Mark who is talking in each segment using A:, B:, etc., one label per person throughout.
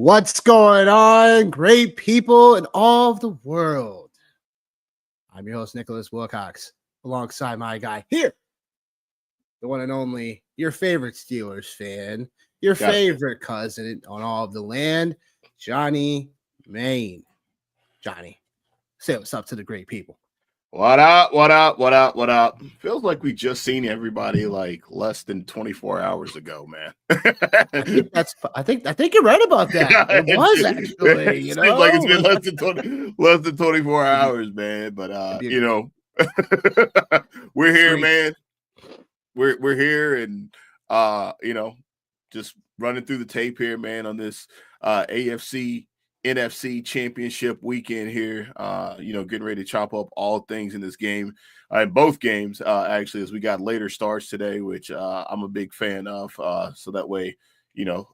A: What's going on, great people in all of the world? I'm your host, Nicholas Wilcox, alongside my guy here, the one and only, your favorite Steelers fan, your favorite cousin on all of the land, Johnny Main. Johnny, say what's up to the great people.
B: What up? What up? What up? What up? Feels like we just seen everybody like less than 24 hours ago, man.
A: I think you're right about that.
B: Yeah,
A: it was actually,
B: it seems like it's been less than 24 hours, man. But we're here, man. We're here and just running through the tape here, man, on this AFC NFC championship weekend here, getting ready to chop up all things in this game, in both games, actually, as we got later starts today, which I'm a big fan of. So that way,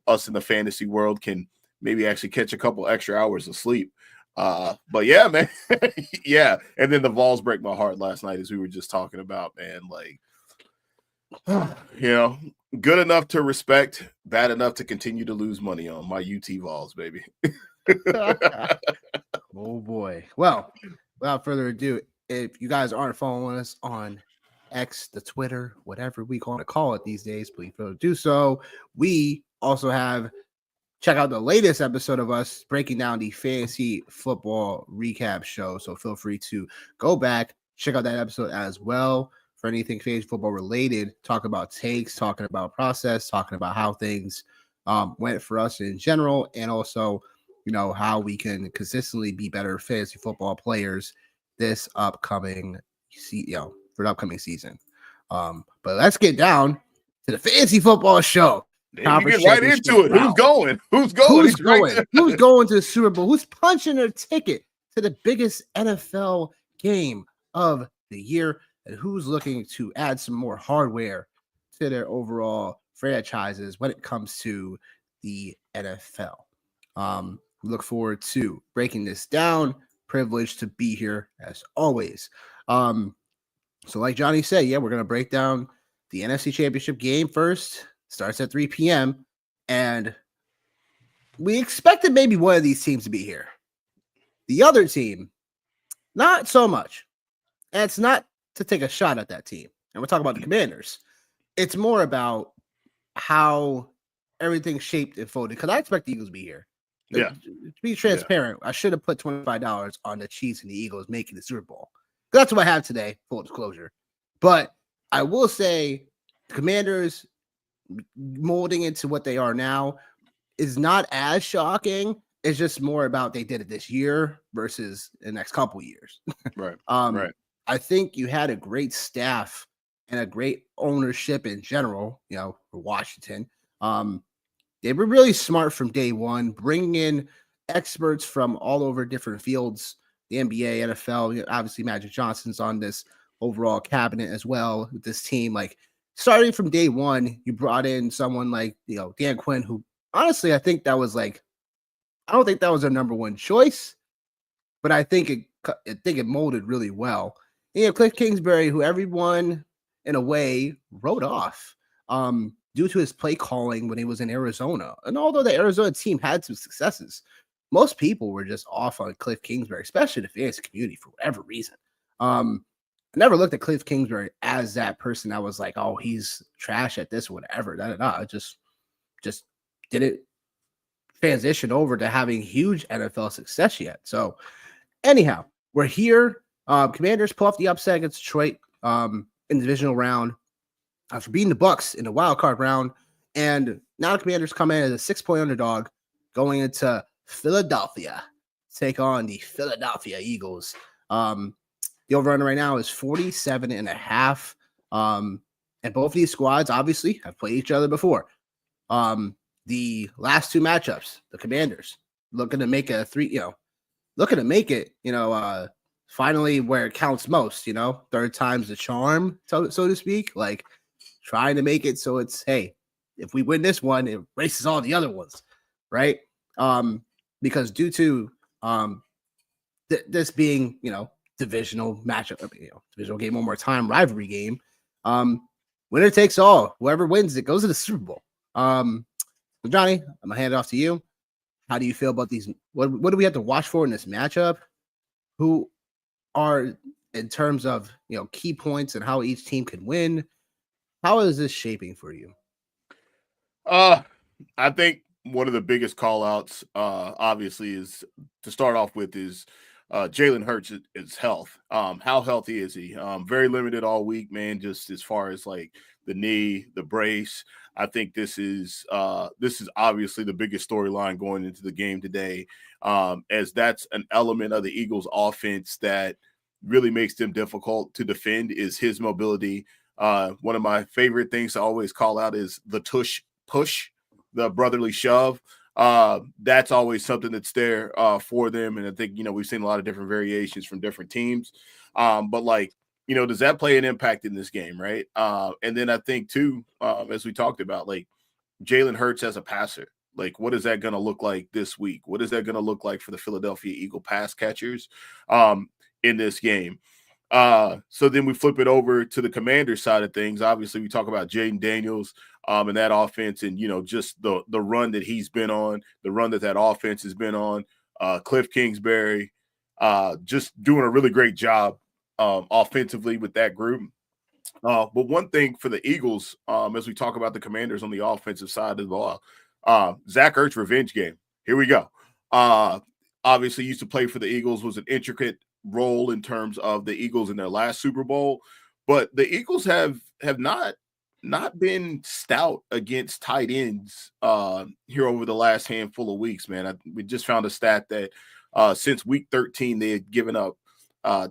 B: us in the fantasy world can maybe actually catch a couple extra hours of sleep. But yeah, man. Yeah. And then the Vols break my heart last night, as we were just talking about, man, good enough to respect, bad enough to continue to lose money on my UT Vols, baby.
A: Oh boy. Well, without further ado, if you guys aren't following us on X, the Twitter, whatever we want to call it these days, please do so. We also have check out the latest episode of us breaking down the fantasy football recap show. So feel free to go back, check out that episode as well for anything fantasy football related. Talk about takes, talking about process, talking about how things went for us in general, and also how we can consistently be better fantasy football players this upcoming for the upcoming season. But let's get down to the fantasy football show.
B: You get right into it. Who's going?
A: Who's going to the Super Bowl? Who's punching their ticket to the biggest NFL game of the year? And who's looking to add some more hardware to their overall franchises when it comes to the NFL? Look forward to breaking this down. Privileged to be here as always. So like Johnny said, we're going to break down the NFC Championship game first. Starts at 3 p.m. And we expected maybe one of these teams to be here. The other team, not so much. And it's not to take a shot at that team. And we're talking about the Commanders. It's more about how everything shaped and folded. Because I expect the Eagles to be here.
B: Yeah.
A: To be transparent, I should have put $25 on the Chiefs and the Eagles making the Super Bowl. That's what I have today, full disclosure. But I will say the Commanders molding into what they are now is not as shocking. It's just more about they did it this year versus the next couple years.
B: Right.
A: Right. I think you had a great staff and a great ownership in general, for Washington. They were really smart from day one, bringing in experts from all over different fields, the NBA, NFL. Obviously, Magic Johnson's on this overall cabinet as well with this team. Starting from day one, you brought in someone like, Dan Quinn, who honestly, I think that was I don't think that was their number one choice, but I think it molded really well. And Cliff Kingsbury, who everyone in a way wrote off due to his play calling when he was in Arizona. And although the Arizona team had some successes, most people were just off on Cliff Kingsbury, especially the fantasy community for whatever reason. I never looked at Cliff Kingsbury as that person that was like, oh, he's trash at this, whatever. I just didn't transition over to having huge NFL success yet. So anyhow, we're here. Commanders pull off the upset against Detroit in the divisional round after beating the Bucks in the wild card round. And now the Commanders come in as a 6-point underdog going into Philadelphia to take on the Philadelphia Eagles. The over-under right now is 47.5. And both of these squads obviously have played each other before. The last two matchups, the Commanders looking to make finally where it counts most, third time's the charm, so to speak, trying to make it so it's, hey, if we win this one, it erases all the other ones, right? Because due to this being, divisional matchup, divisional game one more time, rivalry game, winner takes all. Whoever wins it goes to the Super Bowl. Johnny, I'm gonna hand it off to you. How do you feel about these? What do we have to watch for in this matchup? Who are in terms of key points and how each team can win? How is this shaping for you?
B: I think one of the biggest call outs, obviously, is to start off with is Jalen Hurts' is health. How healthy is he? Very limited all week, man. Just as far as like the knee, the brace. I think this is obviously the biggest storyline going into the game today, as that's an element of the Eagles' offense that really makes them difficult to defend. Is his mobility. One of my favorite things to always call out is the tush push, the brotherly shove. That's always something that's there for them. And I think, we've seen a lot of different variations from different teams. But like, does that play an impact in this game, right? And then I think too, as we talked about, like Jalen Hurts as a passer, like what is that going to look like this week? What is that going to look like for the Philadelphia Eagle pass catchers in this game? So then we flip it over to the Commanders side of things. Obviously, we talk about Jayden Daniels and that offense, and just the run that he's been on, the run that offense has been on. Cliff Kingsbury just doing a really great job offensively with that group. But one thing for the Eagles, as we talk about the Commanders on the offensive side of the ball, Zach Ertz revenge game. Here we go. Obviously, used to play for the Eagles, was an intricate role in terms of the Eagles in their last Super Bowl, but the Eagles have not been stout against tight ends here over the last handful of weeks, man. We just found a stat that since week 13 they had given up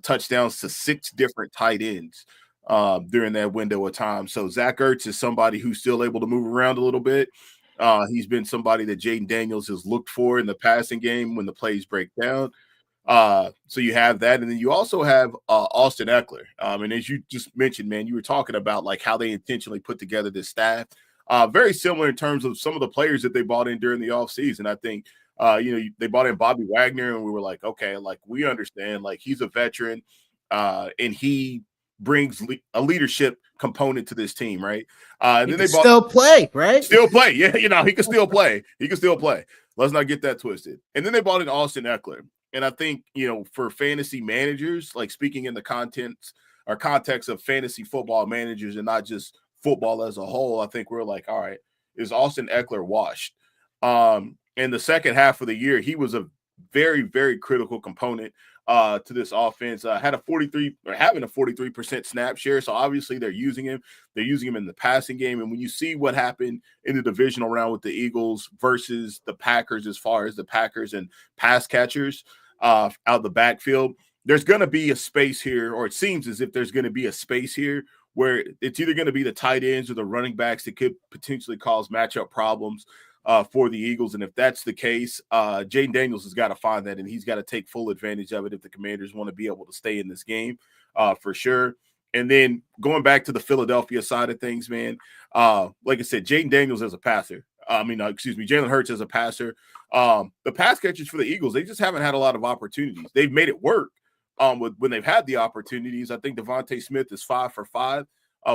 B: touchdowns to 6 different tight ends during that window of time. So Zach Ertz is somebody who's still able to move around a little bit. He's been somebody that Jayden Daniels has looked for in the passing game when the plays break down. So you have that, and then you also have Austin Ekeler. And as you just mentioned, man, you were talking about like how they intentionally put together this staff. Very similar in terms of some of the players that they bought in during the offseason. I think they bought in Bobby Wagner, and we were like, okay, like we understand, like he's a veteran, and he brings a leadership component to this team, right? And
A: then
B: they
A: still play, right?
B: Still play, yeah. He can still play. He can still play. Let's not get that twisted. And then they bought in Austin Ekeler. And I think, for fantasy managers, like speaking in the context of fantasy football managers and not just football as a whole, I think we're like, all right, is Austin Ekeler washed? In the second half of the year, he was a very, very critical component to this offense. Having a 43% snap share. So obviously they're using him. They're using him in the passing game. And when you see what happened in the divisional round with the Eagles versus the Packers, as far as the Packers and pass catchers out the backfield, there's going to be a space here, or it seems as if there's going to be a space here where it's either going to be the tight ends or the running backs that could potentially cause matchup problems for the Eagles. And if that's the case, Jayden Daniels has got to find that, and he's got to take full advantage of it if the Commanders want to be able to stay in this game for sure. And then going back to the Philadelphia side of things, man, like I said, Jayden Daniels as a passer. Jalen Hurts as a passer. The pass catchers for the Eagles, they just haven't had a lot of opportunities. They've made it work when they've had the opportunities. I think Devontae Smith is 5 for 5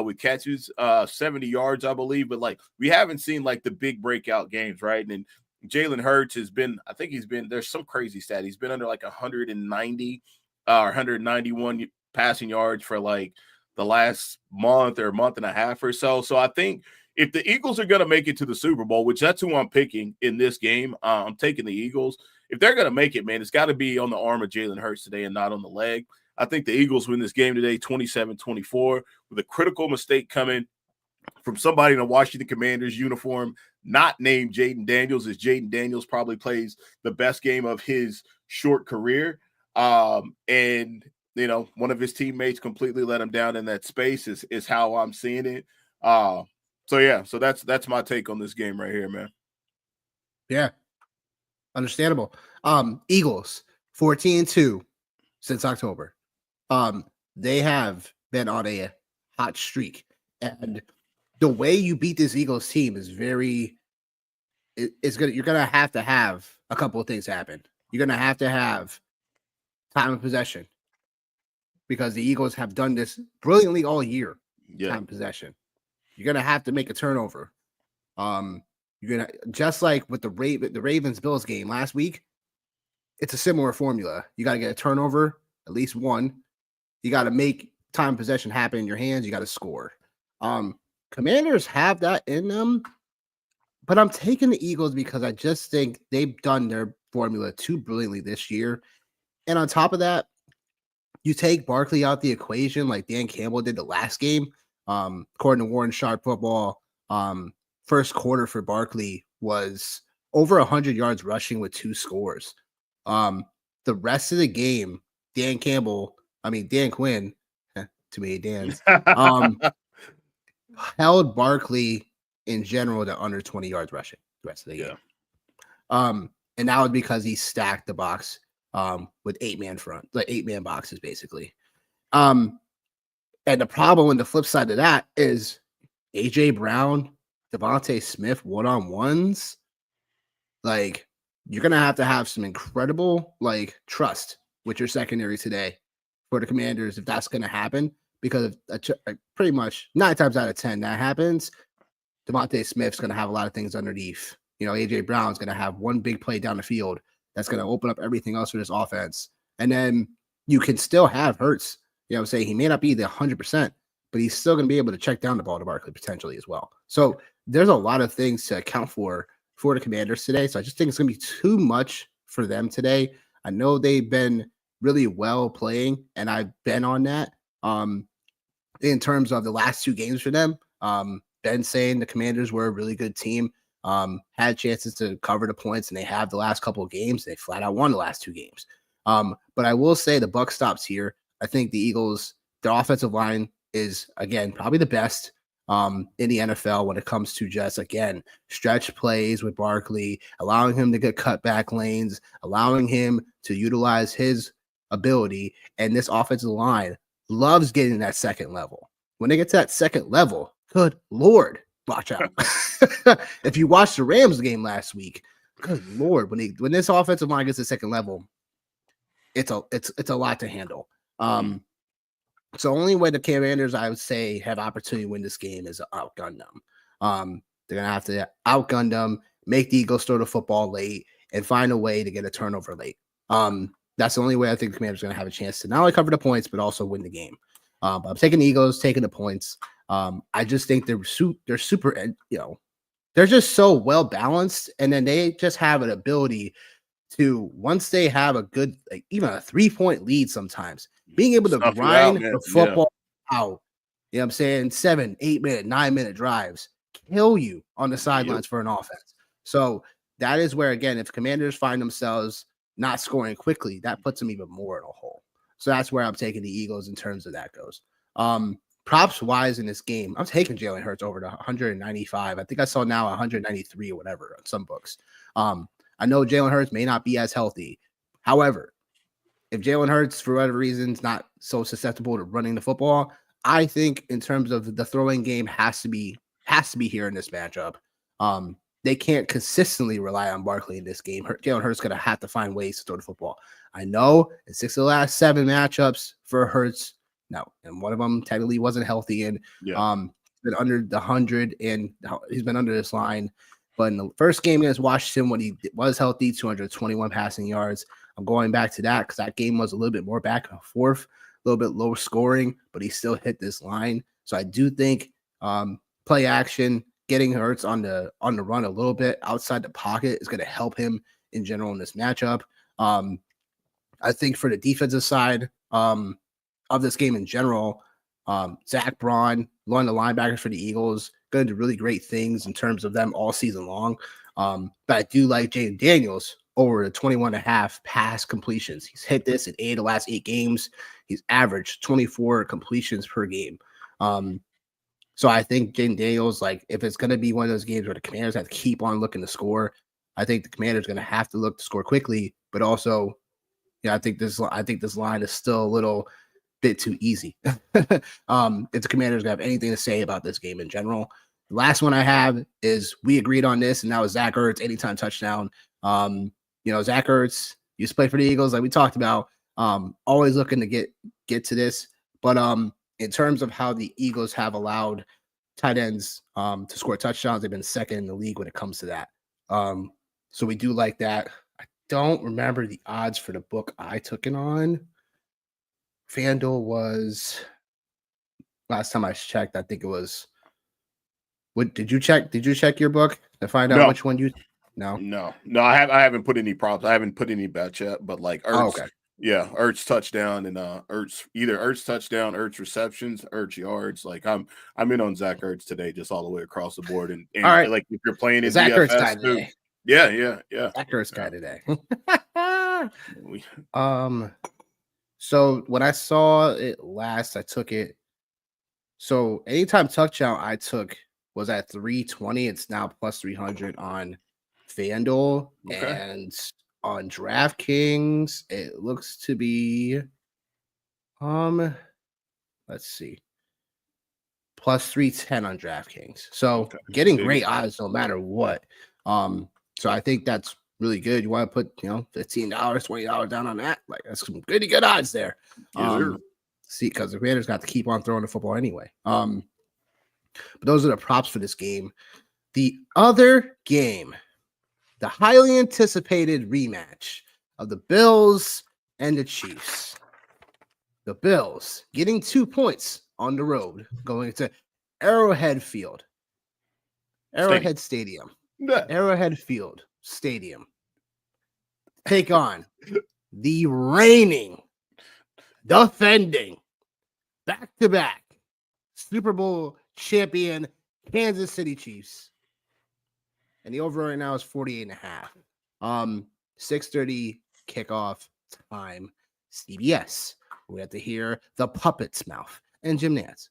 B: with catches, 70 yards, I believe. But like we haven't seen like the big breakout games, right? And Jalen Hurts there's some crazy stat. He's been under like 190 or 191 passing yards for like the last month or month and a half or so. So I think if the Eagles are going to make it to the Super Bowl, which that's who I'm picking in this game, I'm taking the Eagles. If they're going to make it, man, it's got to be on the arm of Jalen Hurts today and not on the leg. I think the Eagles win this game today 27-24 with a critical mistake coming from somebody in a Washington Commanders uniform not named Jayden Daniels, as Jayden Daniels probably plays the best game of his short career. And one of his teammates completely let him down in that space is how I'm seeing it. So that's my take on this game right here, man.
A: Yeah. Understandable. Eagles 14-2 since October. They have been on a hot streak, and the way you beat this Eagles team is you're gonna have to have a couple of things happen. You're gonna have to have time of possession, because the Eagles have done this brilliantly all year.
B: Yeah.
A: Time of possession. You're gonna have to make a turnover. You're You're gonna just like with the Ravens Bills game last week. It's a similar formula. You got to get a turnover, at least one. You got to make time possession happen in your hands. You got to score. Commanders have that in them, but I'm taking the Eagles because I just think they've done their formula too brilliantly this year. And on top of that, you take Barkley out the equation like Dan Campbell did the last game. According to Warren Sharp Football, first quarter for Barkley was over 100 yards rushing with 2 scores. The rest of the game, Dan Quinn, too many Dan's, held Barkley in general to under 20 yards rushing the rest of the game. And that was because he stacked the box with 8-man front, like 8-man boxes basically. And the problem on the flip side of that is AJ Brown, Devontae Smith one-on-ones. Like, you're gonna have some incredible like trust with your secondary today for the Commanders if that's gonna happen. Because pretty much 9 times out of 10 that happens, Devontae Smith's gonna have a lot of things underneath. AJ Brown's gonna have one big play down the field that's gonna open up everything else for this offense. And then you can still have Hurts. Say he may not be the 100%, but he's still gonna be able to check down the ball to Barkley potentially as well. So there's a lot of things to account for the Commanders today. So I just think it's gonna be too much for them today. I know they've been really well playing, and I've been on that. In terms of the last 2 games for them, Ben saying the Commanders were a really good team, had chances to cover the points, and they have the last couple of games. They flat out won the last 2 games. But I will say the buck stops here. I think the Eagles, their offensive line is, again, probably the best in the NFL when it comes to just, again, stretch plays with Barkley, allowing him to get cutback lanes, allowing him to utilize his ability. And this offensive line loves getting that second level. When they get to that second level, good Lord, watch out. If you watched the Rams game last week, good Lord, when this offensive line gets to second level, it's a lot to handle. So only way the Commanders, I would say, have opportunity to win this game is to outgun them. They're gonna have to outgun them, make the Eagles throw the football late, and find a way to get a turnover late. That's the only way I think the Commanders are going to have a chance to not only cover the points, but also win the game. But I'm taking the Eagles, taking the points. I just think they're super, they're just so well balanced. And then they just have an ability to, once they have a good, like even a 3-point lead sometimes, being able to grind the football out, 7, 8 minute, 9-minute drives, kill you on the sidelines for an offense. So that is where, again, if Commanders find themselves not scoring quickly, that puts them even more in a hole. So that's where I'm taking the Eagles in terms of that goes. Props wise in this game, I'm taking Jalen Hurts over to 195. I think I saw now 193 or whatever on some books. I know Jalen Hurts may not be as healthy. However, if Jalen Hurts, for whatever reason, is not so susceptible to running the football, I think in terms of the throwing game has to be here in this matchup. They can't consistently rely on Barkley in this game. Jalen Hurts going to have to find ways to throw the football. I know in 6 of the last 7 matchups for Hurts, no, and one of them technically wasn't healthy, and been under the 100, and he's been under this line. But in the first game against Washington, when he was healthy, 221 passing yards. I'm going back to that because that game was a little bit more back and forth, a little bit lower scoring, but he still hit this line. So I do think play action, getting Hurts on the run a little bit outside the pocket is going to help him in general in this matchup. I think for the defensive side of this game in general, Zach Braun, one of the linebackers for the Eagles, going to do really great things in terms of them all season long. But I do like Jaden Daniels over the 21.5 pass completions. He's hit this in 8 of the last 8 games. He's averaged 24 completions per game. So I think Jaden Daniels, like, if it's going to be one of those games where the Commanders have to keep on looking to score, I think the Commanders are going to have to look to score quickly. But also, I think this line is still a little bit too easy. If the Commanders have anything to say about this game in general. The last one I have is we agreed on this, and that was Zach Ertz anytime touchdown. Zach Ertz used to play for the Eagles, like we talked about. Always looking to get to this, but in terms of how the Eagles have allowed tight ends to score touchdowns. They've been second in the league when it comes to that. So we do like that. I don't remember the odds for the book I took it on. FanDuel was last time I checked. I think it was. What did you check? Did you check your book to find out
B: No.
A: which one you? No.
B: I haven't put any props. I haven't put any bets yet, but like Ertz,
A: Oh, okay.
B: yeah, Ertz touchdown and Ertz touchdown, Ertz receptions, Ertz yards. Like I'm in on Zach Ertz today, just all the way across the board. And
A: All right.
B: like if you're playing in
A: Zach Ertz guy
B: DFS too,
A: today.
B: yeah.
A: Zach Ertz guy today.
B: We-
A: So when I saw it last, I took it. So anytime touchdown I took was at 320. It's now plus 300 on FanDuel.
B: Okay.
A: And on DraftKings, it looks to be let's see. Plus 310 on DraftKings. So
B: Okay.
A: getting
B: Dig
A: great
B: it.
A: odds no matter what. So I think that's really good. You want to put, $15, $20 down on that. Like that's some pretty good odds there.
B: Yes, sir.
A: See, because the Raiders got to keep on throwing the football anyway. But those are the props for this game. The other game, the highly anticipated rematch of the Bills and the Chiefs. The Bills getting 2 points on the road going to Arrowhead Field. Arrowhead Stadium.
B: Yeah.
A: Arrowhead Field Stadium. Take on the reigning, defending, back-to-back Super Bowl champion Kansas City Chiefs. And the over right now is 48.5. 6:30 kickoff time. CBS. We have to hear the puppet's mouth and Jim Nantz.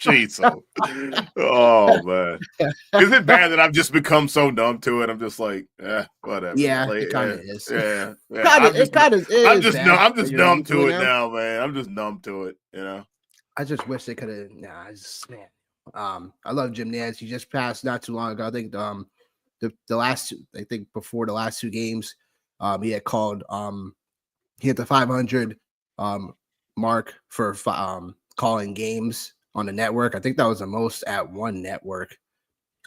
B: Jeez. Oh man. Is it bad that I've just become so numb to it? I'm just like, whatever.
A: Yeah,
B: like,
A: it kind of is.
B: Yeah.
A: I'm just
B: numb to it now, man. I'm just numb to it,
A: I just wish they could have. Man. I love Jim Nantz. He just passed not too long ago. I think the last two, I think before the last two games, he had called he hit the 500 mark for calling games on the network. I think that was the most at one network,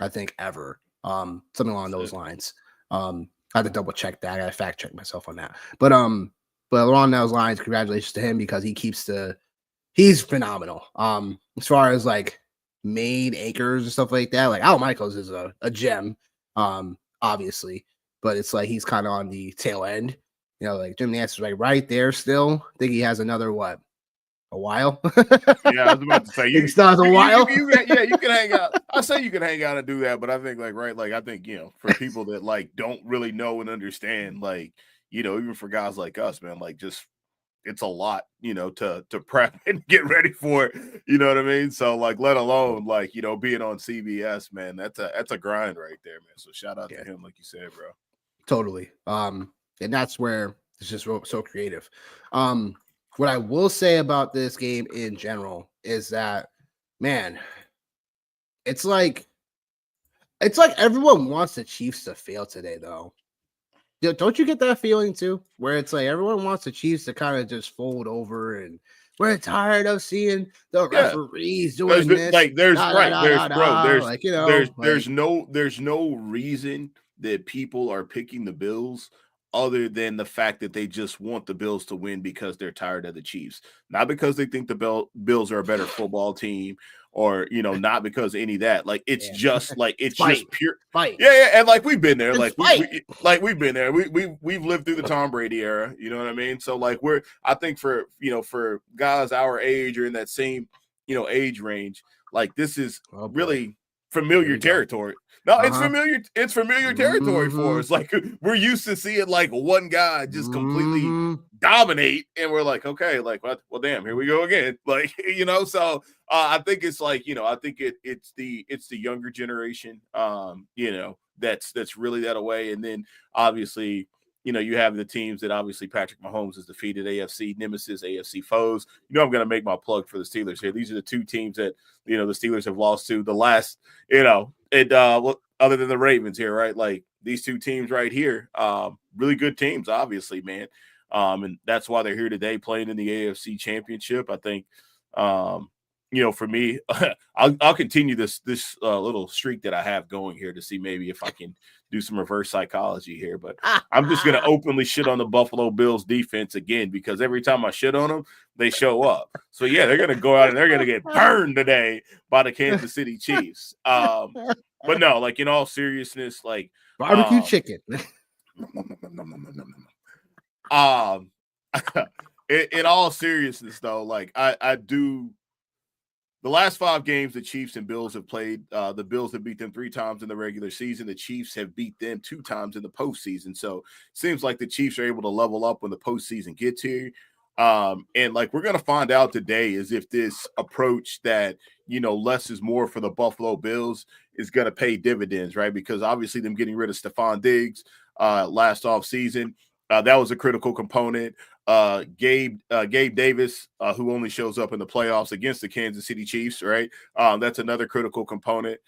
A: I think, ever. Something along those lines. I had to double check that. I got to fact check myself on that. But along those lines, congratulations to him because he's phenomenal. As far as like made acres and stuff like that, like Al Michaels is a gem, obviously, but it's like he's kind of on the tail end. Like Jim Nantz is like right there still. I think he has another a while.
B: Yeah, I was about to say
A: you still has a while.
B: You can hang out. I say you can hang out and do that, but I think I think for people that like don't really know and understand, like even for guys like us, man, like just it's a lot, to prep and get ready for it. You know what I mean? So like, let alone like being on CBS, man, that's a grind right there, man. So shout out to him, like you said, bro.
A: Totally. And that's where it's just so creative. What I will say about this game in general is that, man, it's like everyone wants the Chiefs to fail today, though. Don't you get that feeling too? Where it's like everyone wants the Chiefs to kind of just fold over, and we're tired of seeing the referees doing this.
B: Like there's no reason that people are picking the Bills other than the fact that they just want the Bills to win because they're tired of the Chiefs, not because they think the Bills are a better football team or, not because any of that. Like, it's just like, it's just pure
A: fight.
B: Yeah. And like, we've been there, we've been there. We've lived through the Tom Brady era. You know what I mean? So like I think for guys our age or in that same, age range, like this is really familiar territory. No, it's familiar. It's familiar territory for us. Like we're used to seeing like one guy just completely dominate, and we're like, okay, like well, damn, here we go again. Like so I think it's like I think it's the younger generation. That's really that away, and then obviously. You have the teams that obviously Patrick Mahomes has defeated, AFC nemesis, AFC foes. I'm going to make my plug for the Steelers here. These are the two teams that, the Steelers have lost to the last, other than the Ravens here, right? Like these two teams right here, really good teams, obviously, man. And that's why they're here today playing in the AFC Championship. I think, for me, I'll continue this little streak that I have going here to see maybe if I can do some reverse psychology here. But I'm just gonna openly shit on the Buffalo Bills defense again because every time I shit on them, they show up. So yeah, they're gonna go out and they're gonna get burned today by the Kansas City Chiefs. But no, like in all seriousness, like
A: barbecue chicken.
B: In all seriousness, though, like I do. The last 5 games the Chiefs and Bills have played, the Bills have beat them 3 times in the regular season. The Chiefs have beat them 2 times in the postseason. So it seems like the Chiefs are able to level up when the postseason gets here. And like we're going to find out today is if this approach that, less is more for the Buffalo Bills is going to pay dividends, right? Because obviously them getting rid of Stephon Diggs last offseason, that was a critical component. Gabe Davis, who only shows up in the playoffs against the Kansas City Chiefs, right? That's another critical component,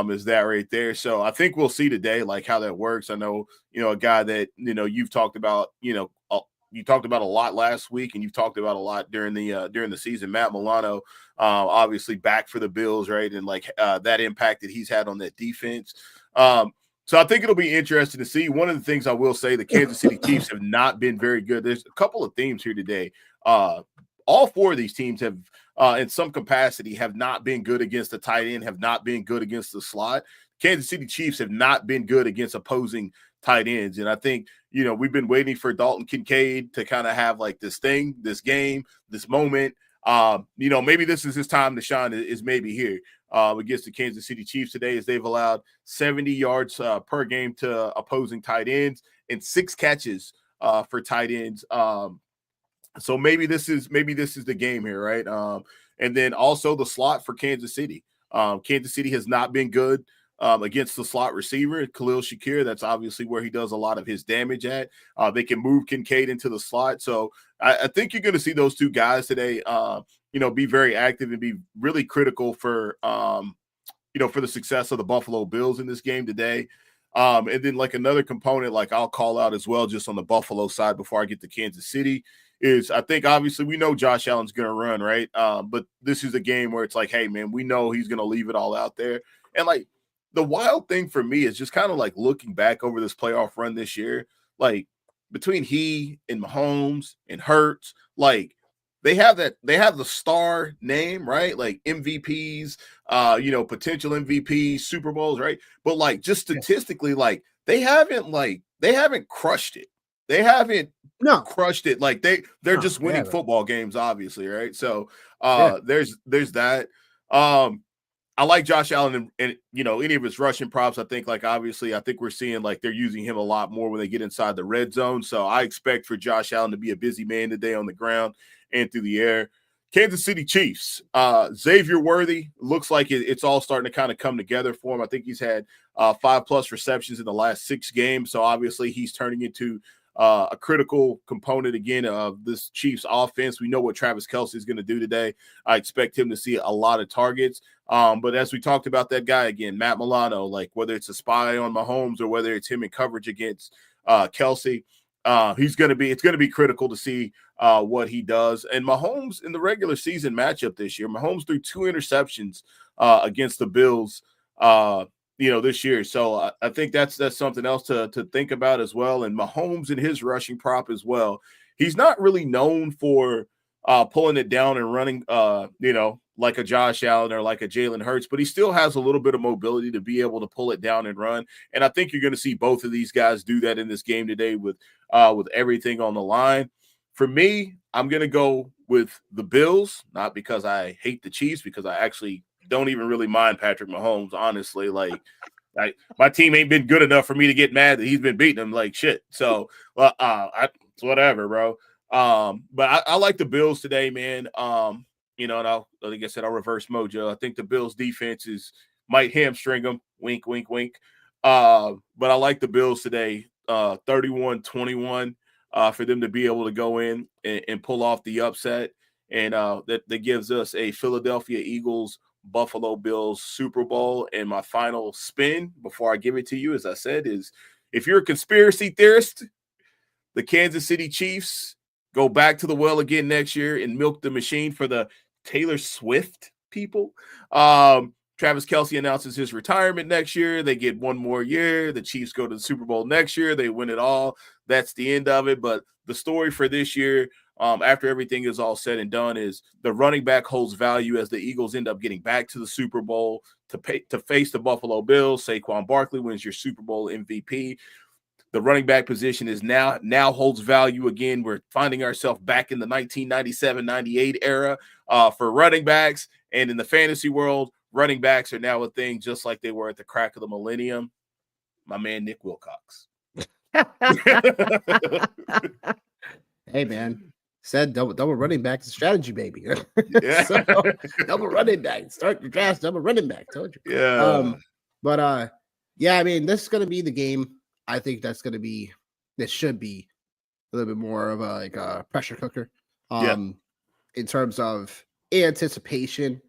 B: is that right there. So I think we'll see today, like how that works. I know, a guy that, you've talked about, you talked about a lot last week and you've talked about a lot during the season, Matt Milano, obviously back for the Bills, right? And like that impact that he's had on that defense. So I think it'll be interesting to see. One of the things I will say, the Kansas City Chiefs have not been very good. There's a couple of themes here today. All 4 of these teams have, in some capacity, have not been good against the tight end, have not been good against the slot. Kansas City Chiefs have not been good against opposing tight ends. And I think, we've been waiting for Dalton Kincaid to kind of have like this thing, this game, this moment. Maybe this is his time to shine is maybe here against the Kansas City Chiefs today, as they've allowed 70 yards per game to opposing tight ends and 6 catches for tight ends. So maybe this is the game here, right? And then also the slot for Kansas City. Kansas City has not been good against the slot receiver, Khalil Shakir. That's obviously where he does a lot of his damage at. They can move Kincaid into the slot. So I think you're going to see those 2 guys today, be very active and be really critical for, for the success of the Buffalo Bills in this game today. And then like another component, like I'll call out as well, just on the Buffalo side before I get to Kansas City, is I think obviously we know Josh Allen's going to run, right? But this is a game where it's like, hey, man, we know he's going to leave it all out there. And like the wild thing for me is just kind of like looking back over this playoff run this year, like between he and Mahomes and Hurts, like they have the star name, right? Like MVPs, potential MVPs, Super Bowls, right? But like just statistically, like they haven't crushed it. They haven't crushed it. Like they're just winning football games, obviously, right? So there's that. I like Josh Allen and any of his rushing props. I think we're seeing like they're using him a lot more when they get inside the red zone. So I expect for Josh Allen to be a busy man today on the ground and through the air. Kansas City Chiefs, Xavier Worthy, looks like it's all starting to kind of come together for him. I think he's had 5+ receptions in the last 6 games. So obviously he's turning into a critical component again of this Chiefs offense. We know what Travis Kelce is going to do today. I expect him to see a lot of targets. But as we talked about that guy again, Matt Milano, like whether it's a spy on Mahomes or whether it's him in coverage against Kelce, it's going to be critical to see what he does. And Mahomes in the regular season matchup this year, Mahomes threw 2 interceptions against the Bills, this year. So I think that's something else to think about as well. And Mahomes and his rushing prop as well. He's not really known for pulling it down and running, like a Josh Allen or like a Jalen Hurts, but he still has a little bit of mobility to be able to pull it down and run. And I think you're going to see both of these guys do that in this game today with everything on the line. For me, I'm going to go with the Bills, not because I hate the Chiefs, because I actually don't even really mind Patrick Mahomes, honestly. Like, my team ain't been good enough for me to get mad that he's been beating them like shit. So, it's whatever, bro. But I like the Bills today, man. And like I said, I'll reverse mojo. I think the Bills defense might hamstring them. Wink, wink, wink. But I like the Bills today, 31-21, for them to be able to go in and pull off the upset. And that gives us a Philadelphia Eagles Buffalo Bills Super Bowl. And my final spin before I give it to you, as I said, is if you're a conspiracy theorist, the Kansas City Chiefs go back to the well again next year and milk the machine for the Taylor Swift people. Travis Kelce announces his retirement next year. They get one more year. The Chiefs go to the Super Bowl next year. They win it all. That's the end of it. But the story for this year, after everything is all said and done, is the running back holds value as the Eagles end up getting back to the Super Bowl to face the Buffalo Bills. Saquon Barkley wins your Super Bowl MVP. The running back position is now holds value again. We're finding ourselves back in the 1997-98 era for running backs. And in the fantasy world, running backs are now a thing just like they were at the crack of the millennium. My man, Nick Wilcox.
A: Hey, man. Said double running back strategy, baby.
B: Yeah.
A: So, double running back. Start your draft, double running back. Told you.
B: Yeah.
A: But yeah, I mean, this is going to be the game. I think this should be a little bit more of a pressure cooker. In terms of anticipation,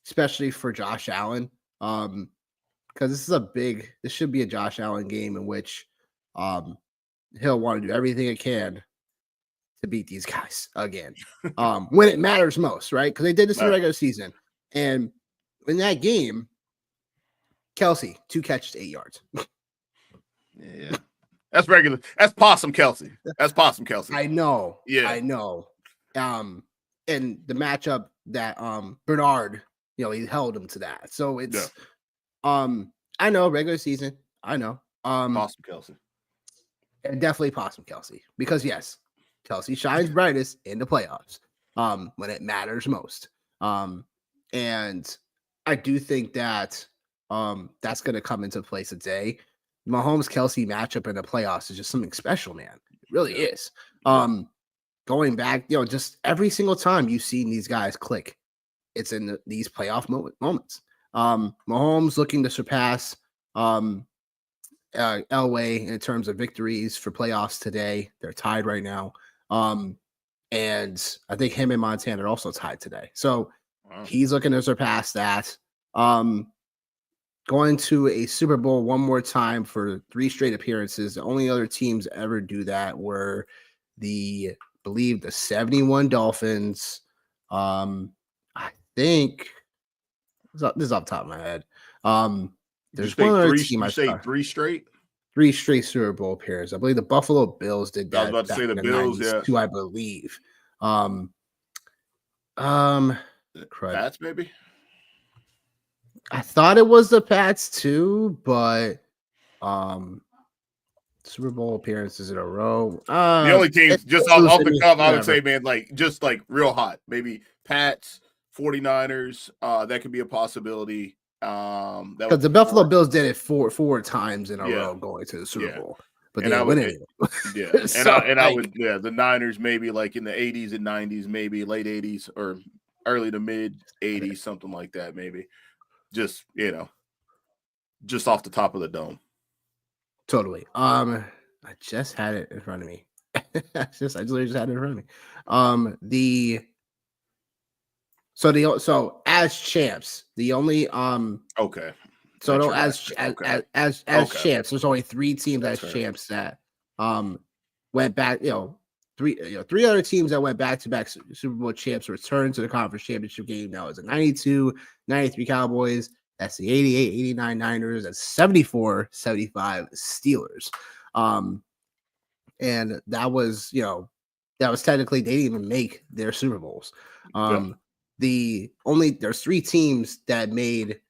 A: especially for Josh Allen. Because this should be a Josh Allen game in which he'll want to do everything it can to beat these guys again. When it matters most, right? Because they did this in the regular season. And in that game, Kelce, 2 catches, 8 yards.
B: Yeah. That's regular. That's Possum Kelce.
A: I know.
B: Yeah.
A: I know. And the matchup that Bernard, he held him to that. So it's I know regular season. I know.
B: Possum Kelce.
A: And definitely Possum Kelce. Because yes, Kelce shines brightest in the playoffs. When it matters most. And I do think that that's gonna come into play today. Mahomes Kelce matchup in the playoffs is just something special, man. It really is. Going back, just every single time you've seen these guys click, it's in these playoff moments. Mahomes looking to surpass Elway in terms of victories for playoffs today. They're tied right now. And I think him and Montana are also tied today. So he's looking to surpass that. Going to a Super Bowl one more time for 3 straight appearances. The only other teams ever do that were the 71 Dolphins. I think this is off the top of my head. There's one other team. Say
B: 3 straight?
A: 3 straight Super Bowl appearances. I believe the Buffalo Bills did that.
B: I was about to say the Bills,
A: too, I believe.
B: Pats, maybe?
A: I thought it was the Pats too, but Super Bowl appearances in a row.
B: The only teams just off the cuff, I would say, man, just real hot. Maybe Pats, 49ers. That could be a possibility.
A: Because the Buffalo Bills did it four times in a row going to the Super Bowl, but they didn't win it.
B: Yeah, so, the Niners maybe in the 80s and 90s, maybe late 80s or early to mid 80s, something like that, maybe. Just just off the top of the dome.
A: Totally. I just had it in front of me. I literally just had it in front of me. So as champs, the only
B: okay.
A: So as champs, there's only 3 teams as champs that went back. Three other teams that went back-to-back Super Bowl champs returned to the conference championship game. Now it's the 92, 93 Cowboys. That's the 88, 89 Niners. That's 74, 75 Steelers. And that was technically they didn't even make their Super Bowls. There's 3 teams that made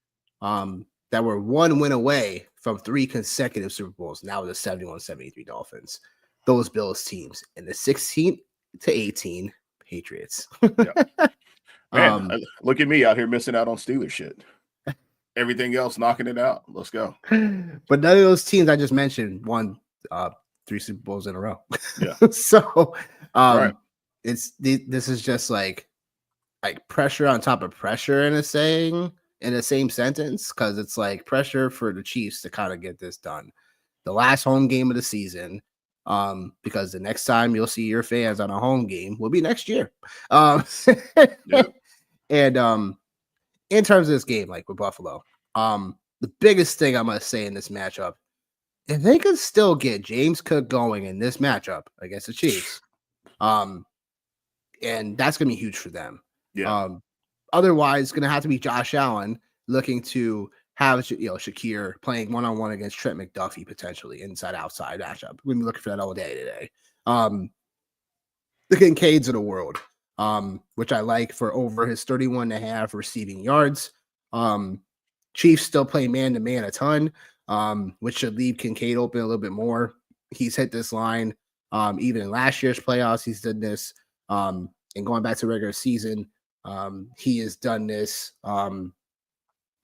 A: that were 1 win away from 3 consecutive Super Bowls. Now the 71-73 Dolphins. Those Bills teams and the 16 to 18 Patriots.
B: Man, look at me out here missing out on Steelers shit. Everything else knocking it out. Let's go.
A: But none of those teams I just mentioned won 3 Super Bowls in a row.
B: Yeah.
A: So this is just like pressure on top of pressure in the same sentence, because it's like pressure for the Chiefs to kind of get this done. The last home game of the season. Because the next time you'll see your fans on a home game will be next year. And in terms of this game, with Buffalo, the biggest thing I'm gonna say in this matchup, if they could still get James Cook going in this matchup against the Chiefs, and that's gonna be huge for them.
B: Yeah.
A: Otherwise, it's going to have to be Josh Allen looking to have Shakir playing one-on-one against Trent McDuffie potentially inside-outside matchup. We've been looking for that all day today. The Kincaids of the world, which I like for over his 31.5 receiving yards. Chiefs still play man-to-man a ton, which should leave Kincaid open a little bit more. He's hit this line even in last year's playoffs. He's done this, and going back to regular season, he has done this.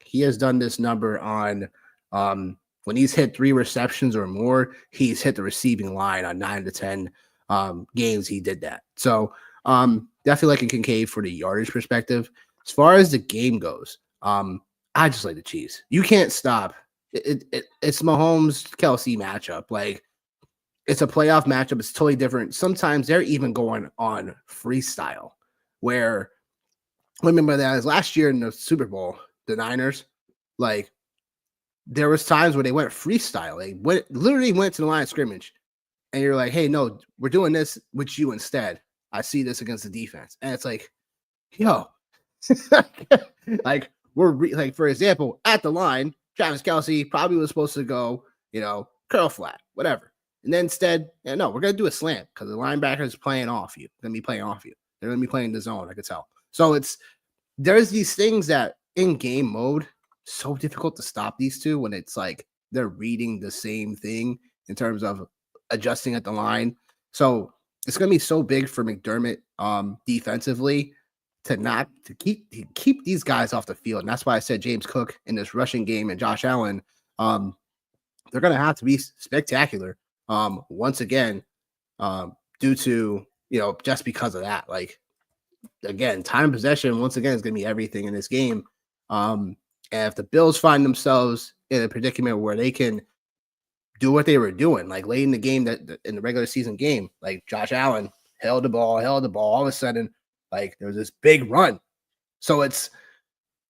A: He has done this number on when he's hit 3 receptions or more. He's hit the receiving line on 9 to 10 games. He did that. So definitely like a Kincaid for the yardage perspective. As far as the game goes, I just like the Chiefs. You can't stop. It's Mahomes Kelsey matchup. Like, it's a playoff matchup. It's totally different. Sometimes they're even going on freestyle, where remember that as last year in the Super Bowl, the Niners, like, there was times where they went freestyle. They literally went to the line of scrimmage, and you're like, hey, no, we're doing this with you instead. I see this against the defense. And it's like, yo, like, like, for example, at the line, Travis Kelsey probably was supposed to go, curl flat, whatever. And then instead, no, we're going to do a slant because the linebacker is playing off you. They're going to be playing off you. They're going to be playing the zone, I could tell. So there's these things that in game mode, so difficult to stop these two when it's like they're reading the same thing in terms of adjusting at the line. So it's going to be so big for McDermott defensively to keep these guys off the field. And that's why I said James Cook in this rushing game and Josh Allen, they're going to have to be spectacular once again due to, just because of that. Like, again, time of possession, once again, is going to be everything in this game. And if the Bills find themselves in a predicament where they can do what they were doing, like late in the game, that in the regular season game, like Josh Allen held the ball, all of a sudden, like, there was this big run. So it's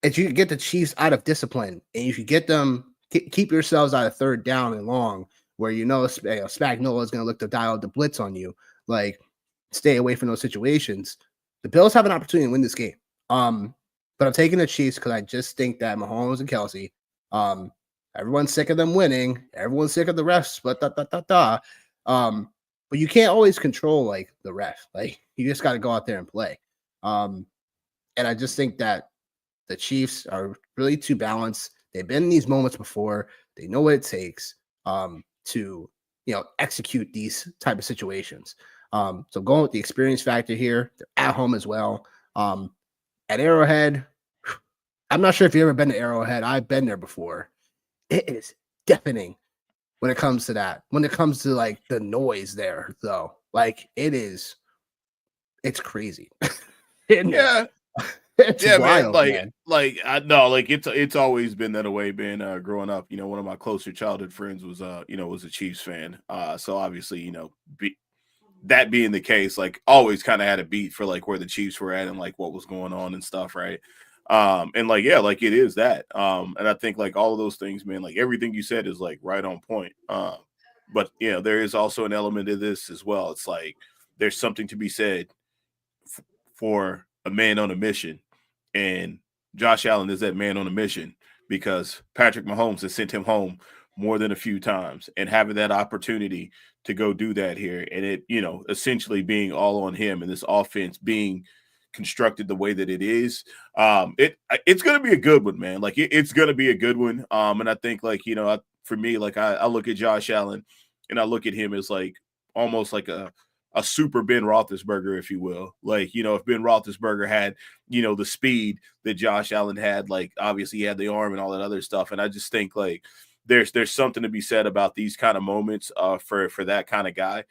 A: you can get the Chiefs out of discipline, and you can get them keep yourselves out of third down and long, where Spagnuolo is going to look to dial the blitz on you. Like, stay away from those situations. The Bills have an opportunity to win this game. But I'm taking the Chiefs because I just think that Mahomes and Kelsey, everyone's sick of them winning. Everyone's sick of the refs, but you can't always control, like, the ref. Like, you just got to go out there and play. And I just think that the Chiefs are really too balanced. They've been in these moments before. They know what it takes to execute these type of situations. So going with the experience factor here, they're at home as well. At Arrowhead, I'm not sure if you've ever been to Arrowhead. I've been there before. It is deafening when it comes to that. When it comes to, like, the noise there, though, like, it's crazy.
B: Yeah.
A: It's
B: man.
A: wild, man.
B: I know, like, it's always been that way, man. Growing up, one of my closer childhood friends was was a Chiefs fan. So obviously, that being the case, like, always kind of had a beat for, like, where the Chiefs were at and, like, what was going on and stuff, right? And, like, yeah, like, it is that. And I think, like, all of those things, man, like, everything you said is, like, right on point. But there is also an element of this as well. It's like there's something to be said for a man on a mission, and Josh Allen is that man on a mission because Patrick Mahomes has sent him home more than a few times, and having that opportunity to go do that here, and it, essentially being all on him, and this offense being constructed the way that it is, it's going to be a good one, man. Like, it's going to be a good one. And I think, like, for me, like, I look at Josh Allen and I look at him as, like, almost like a super Ben Roethlisberger, if you will. Like, if Ben Roethlisberger had, the speed that Josh Allen had, like, obviously he had the arm and all that other stuff. And I just think, like, there's something to be said about these kind of moments for that kind of guy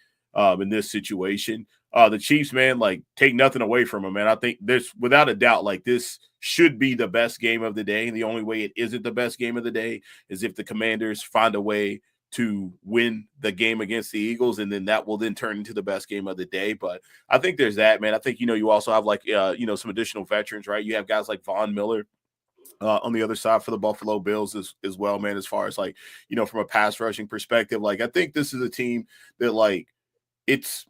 B: in this situation. The Chiefs, man, like, take nothing away from them, man. I think there's, without a doubt, like, this should be the best game of the day. The only way it isn't the best game of the day is if the Commanders find a way to win the game against the Eagles, and then that will then turn into the best game of the day. But I think there's that, man. I think, you also have, like, some additional veterans, right? You have guys like Von Miller on the other side for the Buffalo Bills as well, man, as far as, like, from a pass rushing perspective. Like, I think this is a team that, like, it's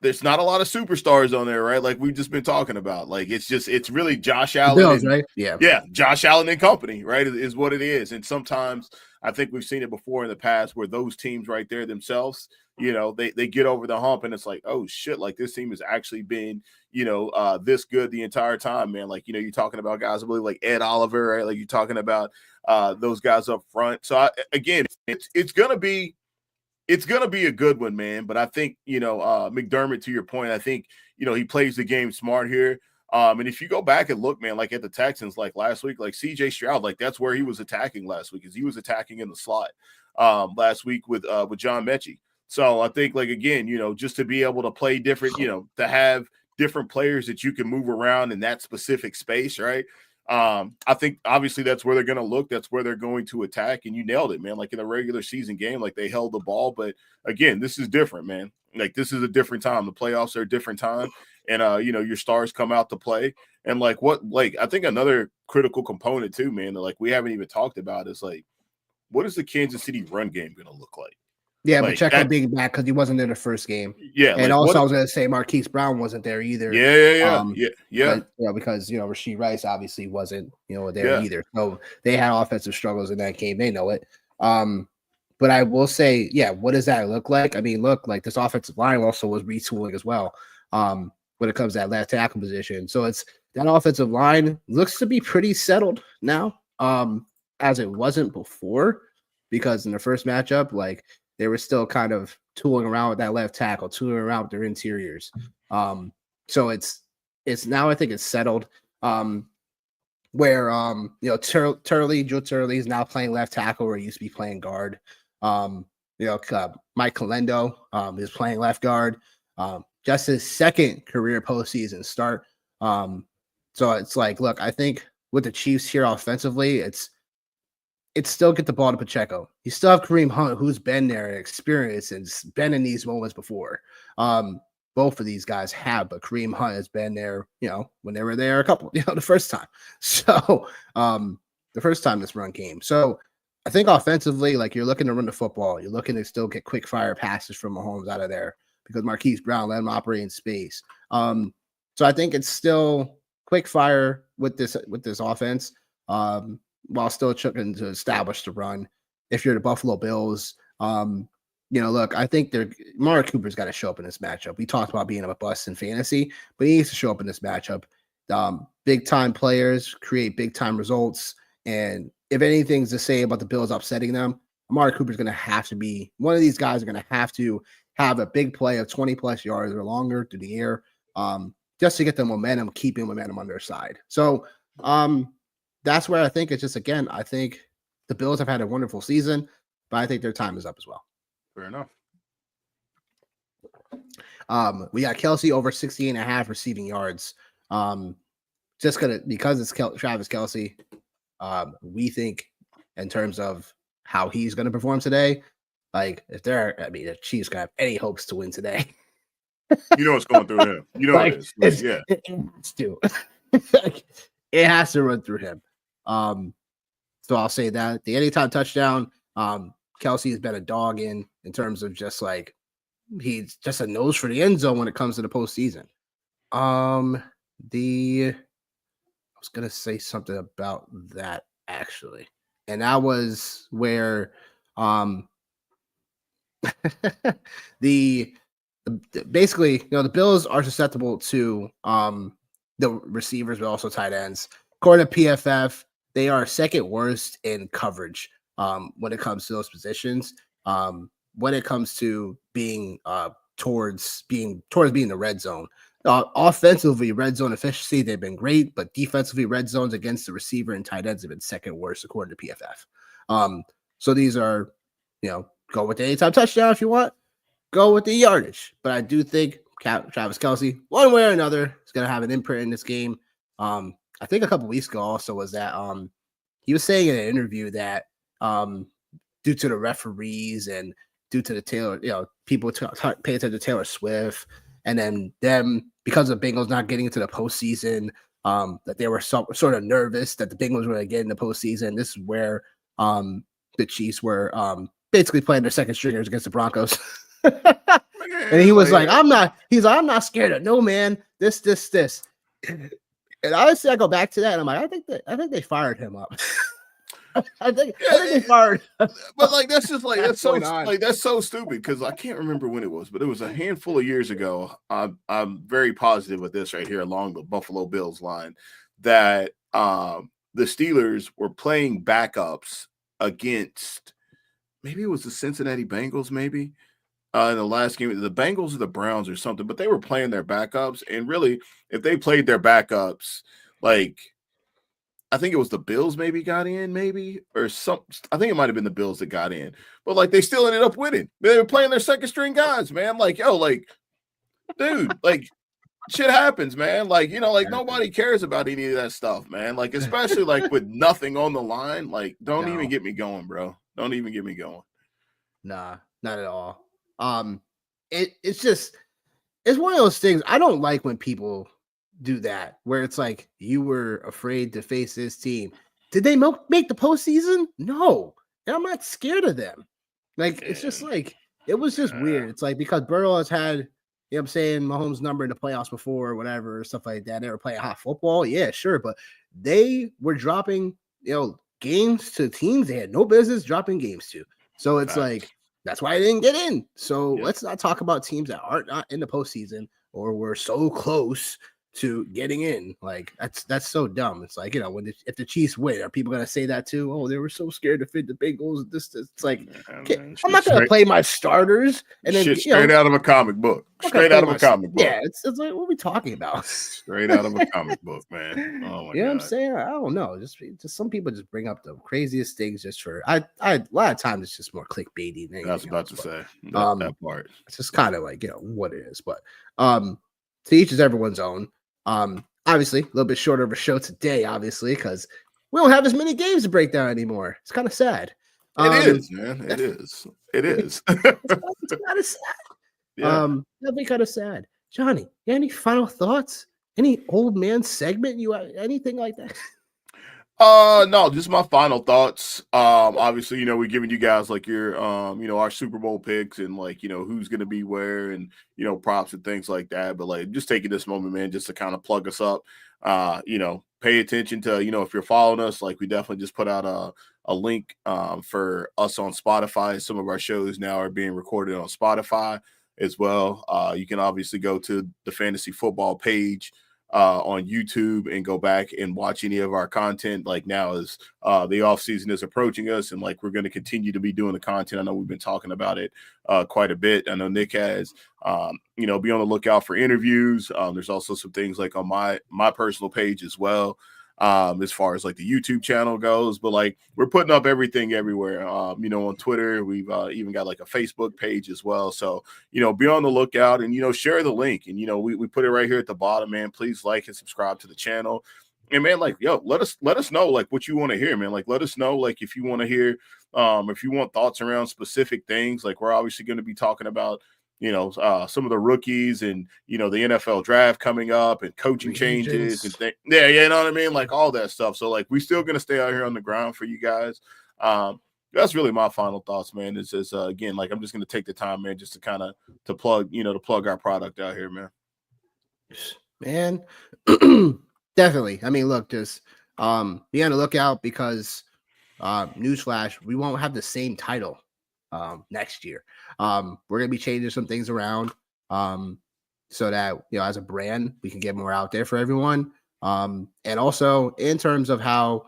B: there's not a lot of superstars on there, right? Like we've just been talking about. Like it's really Josh
A: The
B: Allen
A: Bills,
B: and
A: right?
B: yeah, Josh Allen and company, right? Is what it is. And sometimes I think we've seen it before in the past where those teams right there themselves, they get over the hump and it's like, oh shit, like this team has actually been, this good the entire time, man. Like, you're talking about guys, I believe like Ed Oliver, right? Like you're talking about those guys up front. So again, it's gonna be a good one, man. But I think, McDermott, to your point, I think, he plays the game smart here. And if you go back and look, man, like at the Texans, like last week, like CJ Stroud, like that's where he was attacking last week, is he was attacking in the slot last week with John Mechie. So I think, like, again, just to be able to play different, to have different players that you can move around in that specific space, right? I think obviously that's where they're going to look. That's where they're going to attack. And you nailed it, man. Like in a regular season game, like they held the ball. But again, this is different, man. Like this is a different time. The playoffs are a different time. And, your stars come out to play. And I think another critical component too, man, that like we haven't even talked about is like, what is the Kansas City run game going to look like?
A: Yeah,
B: like
A: Pacheco being back because he wasn't in the first game.
B: Yeah.
A: And also I was going to say Marquise Brown wasn't there either.
B: Yeah.
A: But, because, Rashee Rice obviously wasn't, there either. So they had offensive struggles in that game. They know it. But I will say, what does that look like? I mean, look, like this offensive line also was retooling as well when it comes to that left tackle position. So it's that offensive line looks to be pretty settled now as it wasn't before, because in the first matchup, like they were still kind of tooling around with that left tackle, tooling around with their interiors. So it's now I think it's settled where Joe Turley is now playing left tackle where he used to be playing guard. Mike Calendo is playing left guard. Just his second career postseason start. So it's like, look, I think with the Chiefs here offensively, it's still get the ball to Pacheco. You still have Kareem Hunt, who's been there and experienced and been in these moments before. Both of these guys have, but Kareem Hunt has been there, when they were there the first time. So the first time this run came. So I think offensively, like you're looking to run the football. You're looking to still get quick fire passes from Mahomes out of there because Marquise Brown let him operate in space. So I think it's still quick fire with this offense. While still trying to establish the run. If you're the Buffalo Bills, look, I think Amari Cooper's got to show up in this matchup. We talked about being a bust in fantasy, but he needs to show up in this matchup. Big time players create big time results. And if anything's to say about the Bills upsetting them, Amari Cooper's going to have to be one of these guys are going to have a big play of 20 plus yards or longer through the air just to get the momentum, keeping momentum on their side. So, that's where I think it's just, again, I think the Bills have had a wonderful season, but I think their time is up as well.
B: Fair enough.
A: We got Kelce over 60.5 receiving yards. Because it's Travis Kelce, we think in terms of how he's going to perform today, like the Chiefs going to have any hopes to win today.
B: What's going through him. It is.
A: It has to. It has to run through him. So I'll say that the anytime touchdown, Kelce has been a dog in terms of just like he's just a nose for the end zone when it comes to the postseason. I was gonna say something about that actually, and that was where basically the Bills are susceptible to the receivers, but also tight ends. According to PFF, they are second worst in coverage when it comes to those positions. When it comes to being towards being the red zone, offensively, red zone efficiency, they've been great, but defensively, red zones against the receiver and tight ends have been second worst according to PFF. So these are, go with the anytime touchdown if you want, go with the yardage. But I do think Travis Kelce, one way or another, is going to have an imprint in this game. I think a couple weeks ago also was that he was saying in an interview that due to the referees and due to the Taylor, people pay attention to Taylor Swift, and then them because of Bengals not getting into the postseason, that they were sort of nervous that the Bengals were going to get in the postseason. This is where the Chiefs were basically playing their second stringers against the Broncos. And he was like, I'm not scared of no man. This. And honestly, I go back to that and I'm like, I think they fired him up. I think they fired him.
B: But like that's just like
A: That's
B: so stupid because I can't remember when it was, but it was a handful of years ago. I'm very positive with this right here along the Buffalo Bills line that the Steelers were playing backups against maybe it was the Cincinnati Bengals, maybe in the last game, the Bengals or the Browns or something, but they were playing their backups. And really, if they played their backups, like I think it was the Bills maybe got in, maybe, or some. I think it might have been the Bills that got in, but like they still ended up winning. They were playing their second string guys, man. Like, yo, like, dude, like shit happens, man. Like, like nobody cares about any of that stuff, man. Like, especially like with nothing on the line. Like, don't even get me going, bro. Don't even get me going.
A: Nah, not at all. It's just it's one of those things. I don't like when people do that where it's like you were afraid to face this team. Did they make the postseason? No, and I'm not scared of them. Like it's just like it was just weird. It's like because Burrow has had, I'm saying, Mahomes' number in the playoffs before or whatever, or stuff like that. They were playing hot football, yeah, sure, but they were dropping games to teams they had no business dropping games to. So it's like that's why I didn't get in. So let's not talk about teams that aren't not in the postseason or were so close to getting in. Like that's so dumb. It's like, if the Chiefs win, are people gonna say that too? Oh, they were so scared to fit the Bengals. This it's like I'm not gonna play my starters and then
B: straight out of a comic book. Straight out of a comic book.
A: Yeah, it's like what are we talking about?
B: Straight out of a comic book, man. Oh my God.
A: What I'm saying? I don't know. Just some people just bring up the craziest things just for I a lot of times it's just more clickbaity than
B: I was about to say that part.
A: It's just kind of like what it is, but to each is everyone's own. Obviously, a little bit shorter of a show today, obviously, because we don't have as many games to break down anymore. It's kind of sad.
B: It is, man. It is. It is.
A: It's kind of sad.
B: Yeah.
A: That'd be kind of sad. Johnny, you have any final thoughts? Any old man segment? Anything like that?
B: No, just my final thoughts. Obviously, we're giving you guys like your our Super Bowl picks and like, who's gonna be where and props and things like that. But like just taking this moment, man, just to kind of plug us up. Pay attention to, if you're following us, like we definitely just put out a link for us on Spotify. Some of our shows now are being recorded on Spotify as well. You can obviously go to the fantasy football page on YouTube and go back and watch any of our content. Like now as the off season is approaching us and like we're going to continue to be doing the content. I know we've been talking about it quite a bit. I know Nick has, be on the lookout for interviews. There's also some things like on my personal page as well. As far as like the YouTube channel goes, but like we're putting up everything everywhere. On Twitter, we've even got like a Facebook page as well. So, be on the lookout and, share the link and, we put it right here at the bottom, man. Please like and subscribe to the channel. And man, like, let us know like what you want to hear, man. Like, let us know, like, if you want to hear, if you want thoughts around specific things, like we're obviously going to be talking about, some of the rookies and, the NFL draft coming up and coaching changes and things. Yeah. You know what I mean? Like all that stuff. So like, we still going to stay out here on the ground for you guys. That's really my final thoughts, man. Is again, like, I'm just going to take the time, man, just to kind of to plug our product out here, man.
A: Man, definitely. I mean, look, just be on the lookout because newsflash, we won't have the same title next year. We're gonna be changing some things around so that as a brand we can get more out there for everyone. And also in terms of how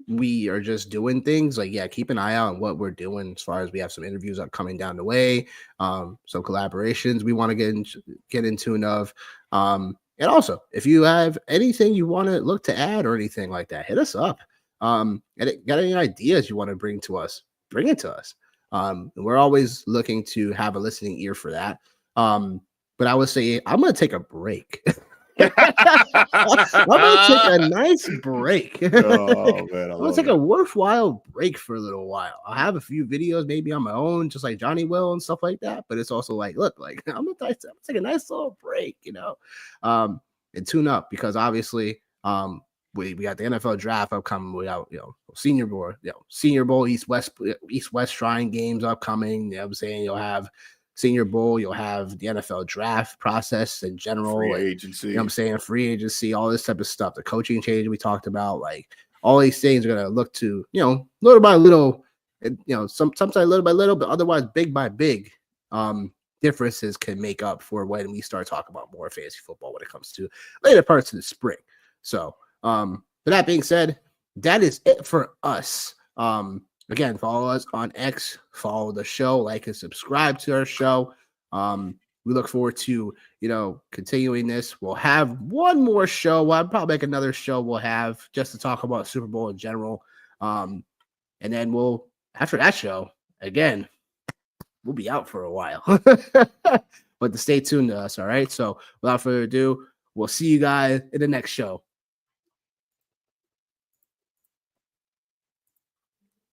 A: we are just doing things, like keep an eye out on what we're doing as far as we have some interviews coming down the way, some collaborations we want to get in tune of. And also, if you have anything you want to look to add or anything like that, hit us up. And got any ideas you want to bring to us, bring it to us. We're always looking to have a listening ear for that. But I would say I'm going to take a break. I'm going to take a nice break.
B: Oh, man,
A: I'm going to take a worthwhile break for a little while. I'll have a few videos maybe on my own, just like Johnny will and stuff like that. But it's also like, look, like I'm going to take a nice little break, and tune up because obviously we got the NFL draft upcoming. We got Senior Bowl, East West Shrine games upcoming. You know what I'm saying? You'll have Senior Bowl, you'll have the NFL draft process in general,
B: Free
A: like,
B: agency.
A: you know what I'm saying, free agency, all this type of stuff, the coaching change we talked about, like all these things are gonna look to, you know, little by little, and you know, sometimes little by little, but otherwise big by big, differences can make up for when we start talking about more fantasy football when it comes to later parts of the spring. So, with that being said, that is it for us. Again, follow us on X, follow the show, like and subscribe to our show. We look forward to, you know, continuing this. We'll have one more show. I'll probably make another show we'll have just to talk about Super Bowl in general. And then we'll, after that show, again, we'll be out for a while. But to stay tuned to us, all right? So without further ado, we'll see you guys in the next show.